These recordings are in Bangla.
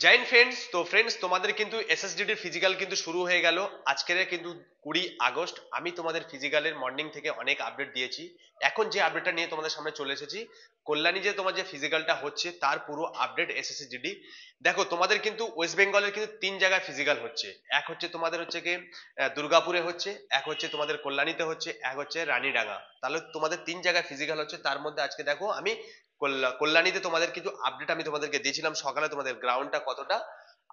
জয়েন্ট ফ্রেন্ডস, তো ফ্রেন্ডস তোমাদের কিন্তু এসএসডিডি ফিজিক্যাল কিন্তু শুরু হয়ে গেল আজকের কিন্তু 20 আগস্ট। আমি তোমাদের ফিজিক্যালের মর্নিং থেকে অনেক আপডেট দিয়েছি। এখন যে আপডেটটা নিয়ে তোমাদের সামনে চলে এসেছি, কল্যাণী যে তোমার যে ফিজিক্যালটা হচ্ছে তার পুরো আপডেট এসএসডিডি। দেখো তোমাদের কিন্তু ওয়েস্ট বেঙ্গলের কিন্তু 3 জায়গায় ফিজিক্যাল হচ্ছে। এক হচ্ছে তোমাদের হচ্ছে কি দুর্গাপুরে হচ্ছে, এক হচ্ছে তোমাদের কল্যাণীতে হচ্ছে, এক হচ্ছে রানীডাঙ্গা। তাহলে তোমাদের 3 জায়গায় ফিজিক্যাল হচ্ছে। তার মধ্যে আজকে দেখো আমি কল্যাণীতে তোমাদের কিছু আপডেট আমি তোমাদেরকে দিয়েছিলাম সকালে, তোমাদের গ্রাউন্ডটা কতটা।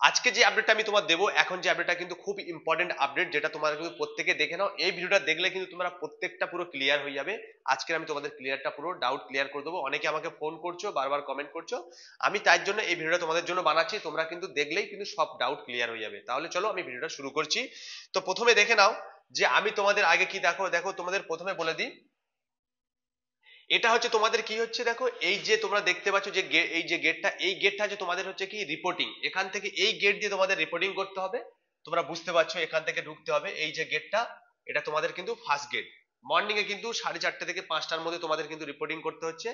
আজকে যে আপডেটটা আমি তোমার দেবো, এখন যে আপডেটটা কিন্তু খুব ইম্পর্টেন্ট আপডেট, যেটা তোমরা কিন্তু প্রত্যেকে দেখে নাও। এই ভিডিওটা দেখলে কিন্তু তোমরা প্রত্যেকটা পুরো ক্লিয়ার হয়ে যাবে। আজকে আমি তোমাদের ক্লিয়ারটা পুরো ডাউট ক্লিয়ার করে দেবো। অনেকে আমাকে ফোন করছো, বারবার কমেন্ট করছো, আমি তার জন্য এই ভিডিওটা তোমাদের জন্য বানাচ্ছি। তোমরা কিন্তু দেখলেই কিন্তু সব ডাউট ক্লিয়ার হয়ে যাবে। তাহলে চলো আমি ভিডিওটা শুরু করছি। তো প্রথমে দেখে নাও যে আমি তোমাদের আগে কি দেখো দেখো তোমাদের প্রথমে বলে দিই, এটা হচ্ছে তোমাদের কি হচ্ছে দেখো, এই যে তোমরা দেখতে পাচ্ছ যে এই যে গেটটা, এই গেটটা হচ্ছে তোমাদের হচ্ছে কি রিপোর্টিং। এখান থেকে এই গেট দিয়ে তোমাদের রিপোর্টিং করতে হবে। তোমরা বুঝতে পারছো এখান থেকে ঢুকতে হবে। এই যে গেটটা, এটা তোমাদের কিন্তু ফার্স্ট গেট। মর্নিং এ কিন্তু 4:30 থেকে 5টার মধ্যে তোমাদের কিন্তু রিপোর্টিং করতে হচ্ছে।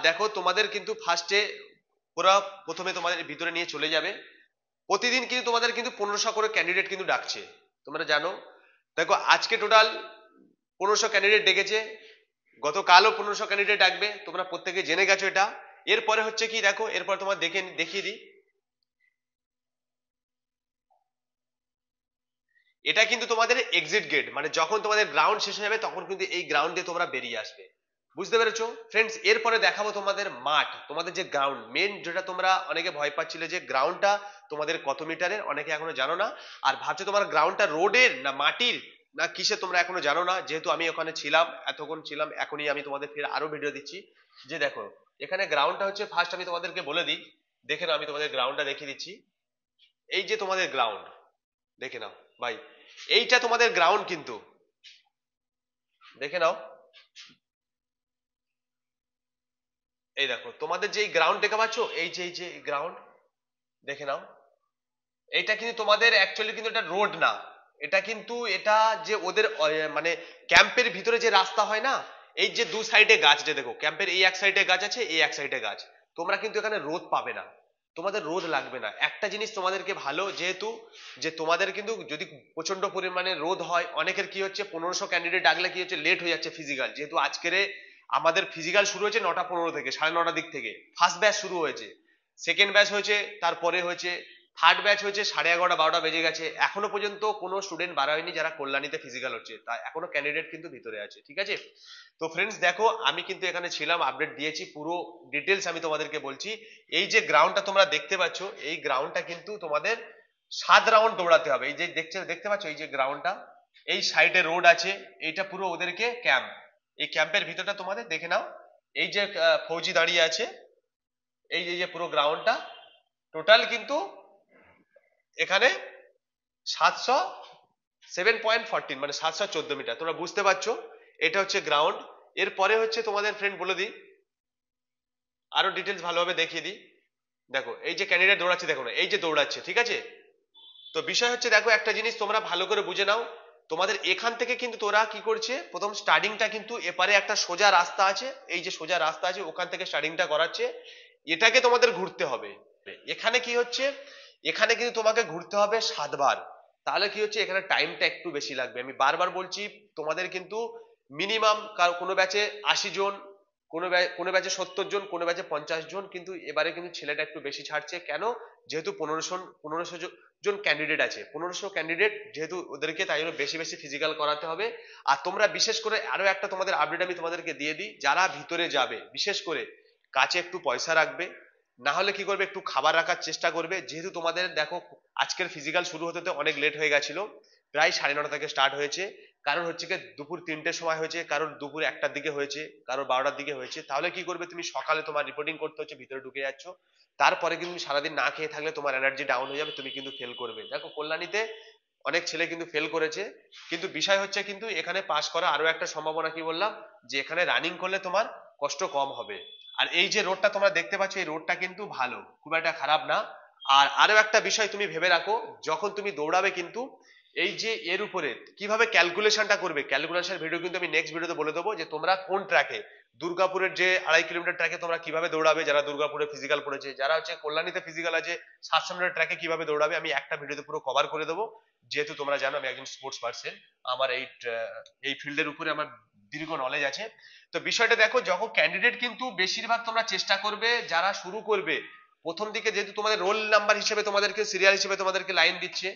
দেখো তোমাদের কিন্তু ফার্স্টে পুরো প্রথমে তোমাদের ভিতরে নিয়ে চলে যাবে। প্রতিদিন কিন্তু তোমাদের কিন্তু 1500 করে ক্যান্ডিডেট কিন্তু ডাকছে, তোমরা জানো। দেখো আজকে টোটাল 1500 ক্যান্ডিডেট ডেকেছে, গতকালও 1500 ক্যান্ডিডেট ডাকবে, তোমরা প্রত্যেকে জেনে গেছো এটা। এরপরে হচ্ছে কি দেখো, এরপর তোমার দেখিয়ে দিই, এটা কিন্তু তোমাদের এক্সিট গেট, মানে যখন তোমাদের গ্রাউন্ড শেষ হয়ে যাবে তখন কিন্তু এই গ্রাউন্ড দিয়ে তোমরা বেরিয়ে আসবে। বুঝতে পেরেছো ফ্রেন্ডস? এরপরে দেখাবো তোমাদের মাঠ, তোমাদের যে গ্রাউন্ড মেন, যেটা তোমরা অনেকে ভয় পাচ্ছিলে যে গ্রাউন্ডটা তোমাদের কত মিটারের, অনেকে এখনো জানো না। আর ভাবছো তোমার গ্রাউন্ডটা রোডের না মাটির না কিসে, তোমরা এখনো জানো না। যেহেতু আমি ওখানে ছিলাম, এতক্ষণ ছিলাম, এখনই আমি তোমাদের ফের আরো ভিডিও দিচ্ছি। যে দেখো এখানে গ্রাউন্ডটা হচ্ছে, ফার্স্ট আমি তোমাদেরকে বলে দিই, দেখে নাও, আমি তোমাদের গ্রাউন্ডটা দেখিয়ে দিচ্ছি। এই যে তোমাদের গ্রাউন্ড, দেখে নাও ভাই, এইটা তোমাদের গ্রাউন্ড কিন্তু, দেখে নাও। এই দেখো তোমাদের যে গ্রাউন্ড দেখে পাচ্ছ, এই যে গ্রাউন্ড, দেখে নাও। এটা কিন্তু তোমাদের অ্যাকচুয়ালি কিন্তু এটা রোড না, এটা কিন্তু এটা যে ওদের মানে ক্যাম্পের ভিতরে যে রাস্তা হয় না, এই যে দু সাইডে গাছ, যে দেখো ক্যাম্পের এই এক সাইডে গাছ আছে, এই এক সাইডে গাছ। তোমরা কিন্তু এখানে রোদ পাবে না, তোমাদের রোদ লাগবে না। একটা জিনিস তোমাদেরকে ভালো, যেহেতু যে তোমাদের কিন্তু যদি প্রচন্ড পরিমাণে রোদ হয়, অনেকের কি হচ্ছে 1500 ক্যান্ডিডেট ডাকলে কি হচ্ছে লেট হয়ে যাচ্ছে ফিজিক্যাল। যেহেতু আজকের আমাদের ফিজিক্যাল শুরু হয়েছে 9:15 থেকে, 9:30 দিক থেকে ফার্স্ট ব্যাচ শুরু হয়েছে, সেকেন্ড ব্যাচ হয়েছে, তারপরে হয়েছে থার্ড ব্যাচ হয়েছে 11:30 12টা বেজে গেছে। এখনো পর্যন্ত কোনো স্টুডেন্ট বার হয়নি যারা কল্যাণীতে ফিজিক্যাল হচ্ছে, তাই এখনো ক্যান্ডিডেট কিন্তু ভিতরে আছে, ঠিক আছে। তো ফ্রেন্ডস দেখো আমি কিন্তু এখানে ছিলাম, আপডেট দিয়েছি, পুরো ডিটেলস আমি তোমাদেরকে বলছি। এই যে গ্রাউন্ডটা তোমরা দেখতে পাচ্ছ, এই গ্রাউন্ডটা কিন্তু তোমাদের 7 রাউন্ড দৌড়াতে হবে। এই যে দেখতে পাচ্ছ এই যে গ্রাউন্ডটা, এই সাইডে রোড আছে, এইটা পুরো ওদেরকে ক্যাম্প। এই ক্যাম্পের ভিতরটা তোমাদের দেখে নাও। এই যে ফৌজি দাঁড়িয়ে আছে, এই যে পুরো গ্রাউন্ডটা টোটাল কিন্তু এখানে 707.14 মানে 714 মিটার, তোমরা বুঝতে পারছো। এটা হচ্ছে গ্রাউন্ড। এরপরে হচ্ছে তোমাদের ফ্রেন্ড বলে দিই, আরো ডিটেলস ভালোভাবে দেখিয়ে দিই। দেখো এই যে ক্যান্ডিডেট দৌড়াচ্ছে, দেখো না এই যে দৌড়াচ্ছে, ঠিক আছে। তো বিষয় হচ্ছে দেখো একটা জিনিস তোমরা ভালো করে বুঝে নাও, তোমাদের এখান থেকে কিন্তু তোরা কি করছে, প্রথম স্টার্টিংটা কিন্তু এপারে একটা সোজা রাস্তা আছে, এই যে সোজা রাস্তা আছে ওখান থেকে স্টার্টিংটা করাচ্ছে। এটাকে তোমাদের ঘুরতে হবে। এখানে কি হচ্ছে, এখানে কিন্তু তোমাকে ঘুরতে হবে 7 বার। তাহলে কি হচ্ছে, এখানে টাইমটা একটু বেশি লাগবে। আমি বারবার বলছি তোমাদের কিন্তু মিনিমাম কোনো ব্যাচে 80 জন, কোনো ব্যাচে 70 জন, কোনো ব্যাচে 50 জন, কিন্তু এবারে কিন্তু ছেলেটা একটু বেশি ছাড়ছে। কেন? যেহেতু 1500 জন ক্যান্ডিডেট আছে, 1500 ক্যান্ডিডেট যেহেতু ওদেরকে, তাই জন্য বেশি বেশি ফিজিক্যাল করাতে হবে। আর তোমরা বিশেষ করে আরো একটা তোমাদের আপডেট আমি তোমাদেরকে দিয়ে দিই, যারা ভিতরে যাবে বিশেষ করে কাছে একটু পয়সা রাখবে, না হলে কি করবে, একটু খাবার রাখার চেষ্টা করবে। যেহেতু তোমাদের দেখো আজকের ফিজিক্যাল শুরু হতে তো অনেক লেট হয়ে গেছিল, প্রায় 9:30 থেকে স্টার্ট হয়েছে। কারণ হচ্ছে কি দুপুর 3টের সময় হয়েছে, কারোর দুপুর 1টার দিকে হয়েছে, কারোর 12টার দিকে হয়েছে। তাহলে কি করবে, তুমি সকালে তোমার রিপোর্টিং করতে হচ্ছে, ভিতরে ঢুকে যাচ্ছ, তারপরে কিন্তু সারাদিন না খেয়ে থাকলে তোমার এনার্জি ডাউন হয়ে যাবে, তুমি কিন্তু ফেল করবে। দেখো কল্যাণীতে অনেক ছেলে কিন্তু ফেল করেছে, কিন্তু বিষয় হচ্ছে কিন্তু এখানে পাস করা আরো একটা সম্ভাবনা, কি বললাম, যে এখানে রানিং করলে তোমার কষ্ট কম হবে। আর এই যে রোডটা তোমরা দেখতে পাচ্ছ, এই রোডটা কিন্তু ভালো, খুব একটা খারাপ না। আর আরো একটা বিষয় তুমি ভেবে রাখো, যখন তুমি দৌড়াবে কিন্তু এই যে এর উপরে কিভাবে ক্যালকুলেশনটা করবে, ক্যালকুলেশন ভিডিও কিন্তু আমি নেক্সট ভিডিওতে বলে দেবো, যে তোমরা কোন ট্র্যাকে দুর্গাপুরের যে 2.5 কিলোমিটার ট্র্যাকে তোমরা কিভাবে দৌড়াবে, যারা দুর্গাপুরে ফিজিক্যাল পড়েছে, যারা হচ্ছে কল্যাণীতে ফিজিক্যাল আছে 700 মিটার ট্র্যাকে কিভাবে দৌড়াবে, আমি একটা ভিডিওতে পুরো কভার করে দেবো। যেহেতু তোমরা জানো আমি একজন স্পোর্টস পার্সন, আমার এই ফিল্ডের উপরে আমার দীর্ঘ নলেজ আছে। তো বিষয়টা দেখো, যখন ক্যান্ডিডেট কিন্তু বেশিরভাগ তোমরা চেষ্টা করবে যারা শুরু করবে প্রথম দিকে, যেহেতু তোমাদের রোল নাম্বার হিসেবে তোমাদেরকে সিরিয়াল হিসেবে তোমাদেরকে লাইন দিচ্ছে,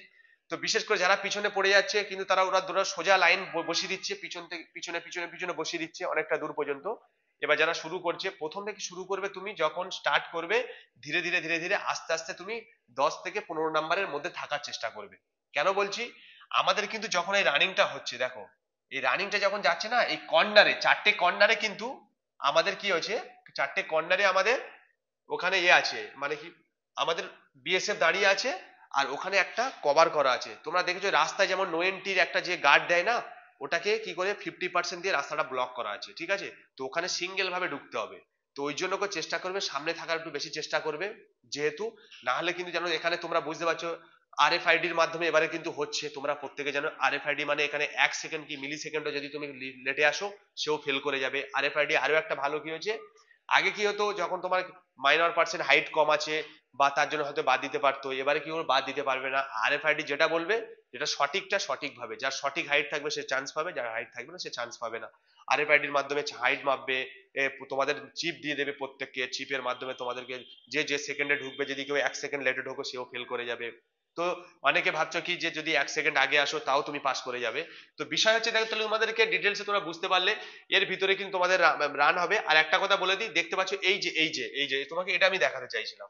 তো বিশেষ করে যারা পিছনে পড়ে যাচ্ছে কিন্তু তারা ওরা সোজা লাইন বসিয়ে দিচ্ছে, পিছন থেকে পিছনে পিছনে পিছনে বসিয়ে দিচ্ছে অনেকটা দূর পর্যন্ত। এবার যারা শুরু করছে, প্রথম থেকে শুরু করবে, তুমি যখন স্টার্ট করবে ধীরে ধীরে ধীরে ধীরে আস্তে আস্তে তুমি 10 থেকে 15 নাম্বারের মধ্যে থাকার চেষ্টা করবে। কেন বলছি, আমাদের কিন্তু যখন এই রানিংটা হচ্ছে, দেখো এই রানিংটা যখন যাচ্ছে না, এই কর্নারে 4টে কর্নারে কিন্তু আমাদের কি হয়েছে, 4টে কর্নারে আমাদের ওখানে আছে, মানে কি আমাদের বিএসএফ দাঁড়িয়ে আছে, আর ওখানে একটা কভার করা আছে। তোমরা দেখেছো রাস্তায় যেমন নো এন্ট্রির একটা যে গার্ড দেয় না, ওটাকে কি করে 50% দিয়ে রাস্তাটা ব্লক করা আছে, ঠিক আছে। তো ওখানে সিঙ্গেল ভাবে ঢুকতে হবে। তো ওই জন্য চেষ্টা করবে সামনে থাকার একটু বেশি চেষ্টা করবে, যেহেতু না হলে কিন্তু জানো এখানে তোমরা বুঝতে পারছো আরএফআইডির মাধ্যমে এবারে কিন্তু হচ্ছে, তোমরা প্রত্যেকে জানো আরএফআইডি মানে এখানে 1 সেকেন্ড কি মিলি সেকেন্ডও যদি তুমি লেটে আসো সেও ফেল করে যাবে। আরএফআইডি আরো একটা ভালো কি হয়েছে, আগে কি হতো যখন তোমার মাইনর পার্সেন্ট হাইট কম আছে বা তার জন্য হয়তো বাদ দিতে পারতো, এবারে কি বাদ দিতে পারবে না। আরএফআইডি যেটা বলবে, যেটা সঠিকটা সঠিক ভাবে, যার সঠিক হাইট থাকবে সে চান্স পাবে, যার হাইট থাকবে না সে চান্স পাবে না। আরএফআইডির মাধ্যমে হাইট মাপবে, তোমাদের চিপ দিয়ে দেবে প্রত্যেককে, চিপের মাধ্যমে তোমাদেরকে যে যে সেকেন্ডে ঢুকবে, যদি কেউ 1 সেকেন্ড লেটে ঢোকো সেও ফেল করে যাবে। তো অনেকে ভাবছো কি যে যদি 1 সেকেন্ড আগে আসো তাও তুমি পাস করে যাবে। তো বিষয় হচ্ছে দেখো, তাহলে তোমাদেরকে ডিটেলসে তোমরা বুঝতে পারলে এর ভিতরে কিন্তু তোমাদের রান হবে। আর একটা কথা বলে দিই, দেখতে পাচ্ছ এই যে তোমাকে এটা আমি দেখাতে চাইছিলাম।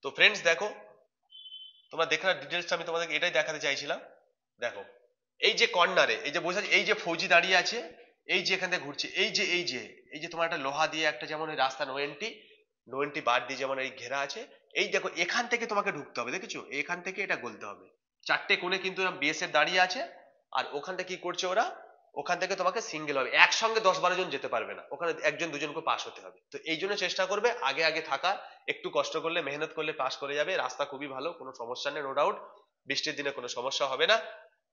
তো ফ্রেন্ডস দেখো, তোমরা দেখে ডিটেলসটা আমি তোমাদেরকে এটাই দেখাতে চাইছিলাম। দেখো এই যে কর্নারে, এই যে বোঝা যায়, এই যে ফৌজি দাঁড়িয়ে আছে, এই যে এখান থেকে ঘুরছে, এই যে তোমার একটা লোহা দিয়ে একটা যেমন এই রাস্তা নো এন্ট্রি বার দিয়ে যেমন এই ঘেরা আছে, এই দেখো এখান থেকে তোমাকে ঢুকতে হবে, দেখেছো এখান থেকে এটা গলতে হবে। 4টে কোণে কিন্তু বিএসএফ দাঁড়িয়ে আছে, আর ওখানটা কি করছে ওরা, ওখান থেকে তোমাকে সিঙ্গেল হবে, একসঙ্গে 10-12 জন যেতে পারবে না, ওখানে একজন দুজনকে পাস হতে হবে। তো এই জন্য চেষ্টা করবে আগে আগে থাকা, একটু কষ্ট করলে মেহনত করলে পাস করে যাবে। রাস্তা খুবই ভালো, কোনো সমস্যা নেই, নো ডাউট বৃষ্টির দিনে কোনো সমস্যা হবে না।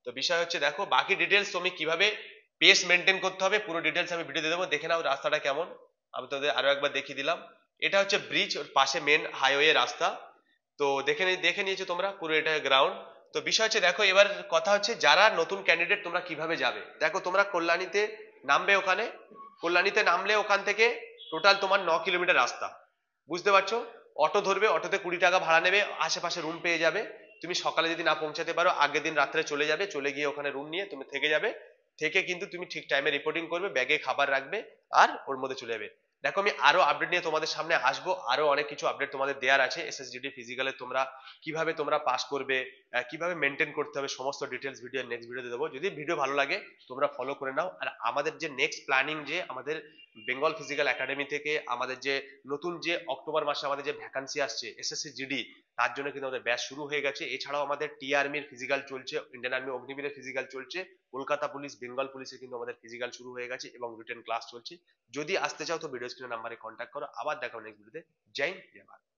তো বিষয় হচ্ছে দেখো বাকি ডিটেলস তুমি কিভাবে পেস মেনটেন করতে হবে পুরো ডিটেলস আমি ভিডিও দিয়ে দেবো, দেখে নাও রাস্তাটা কেমন। আমি তোদের আরো একবার দেখিয়ে দিলাম, এটা হচ্ছে ব্রিজ, ওর পাশে মেন হাইওয়ে রাস্তা। তো দেখে নিয়েছো তোমরা পুরো এটা গ্রাউন্ড। তো বিষয় হচ্ছে দেখো, এবার কথা হচ্ছে যারা নতুন ক্যান্ডিডেট তোমরা কিভাবে যাবে। দেখো তোমরা কল্যাণীতে নামবে, ওখানে কল্যাণীতে নামলে ওখান থেকে টোটাল তোমার 9 কিলোমিটার রাস্তা, বুঝতে পারছো। অটো ধরবে, অটোতে 20 টাকা ভাড়া নেবে, আশেপাশে রুম পেয়ে যাবে। তুমি সকালে যদি না পৌঁছাতে পারো আগের দিন রাত্রে চলে যাবে, চলে গিয়ে ওখানে রুম নিয়ে তুমি থেকে যাবে। থেকে কিন্তু তুমি ঠিক টাইমে রিপোর্টিং করবে, ব্যাগে খাবার রাখবে, আর ওর মধ্যে চলে যাবে। দেখো আমি আরো আপডেট নিয়ে তোমাদের সামনে আসবো, আরো অনেক কিছু আপডেট তোমাদের দেওয়ার আছে। এসএসজিডি ফিজিক্যালে তোমরা কিভাবে তোমরা পাস করবে, কিভাবে মেনটেন করতে হবে, সমস্ত ডিটেলস ভিডিও নেক্সট ভিডিওতে দেবো। যদি ভিডিও ভালো লাগে তোমরা ফলো করে নাও। আর আমাদের যে নেক্সট প্ল্যানিং, যে আমাদের বেঙ্গল ফিজিক্যাল একাডেমি থেকে আমাদের যে নতুন যে অক্টোবর মাসে আমাদের যে ভ্যাকান্সি আসছে এসএসসি জিডি, তার জন্য কিন্তু আমাদের ব্যাচ শুরু হয়ে গেছে। এছাড়াও আমাদের টি আর্মির ফিজিক্যাল চলছে, ইন্ডিয়ান আর্মি অগ্নিবীরের ফিজিক্যাল চলছে, কলকাতা পুলিশ, বেঙ্গল পুলিশে কিন্তু আমাদের ফিজিক্যাল শুরু হয়ে গেছে এবং রিটেন ক্লাস চলছে। যদি আসতে চাও তো ভিডিও স্ক্রিনের নাম্বারে কন্ট্যাক্ট করো। আবার দেখা নেক্সট ভিডিওতে। জয় হিন্দ, জয় ভারত।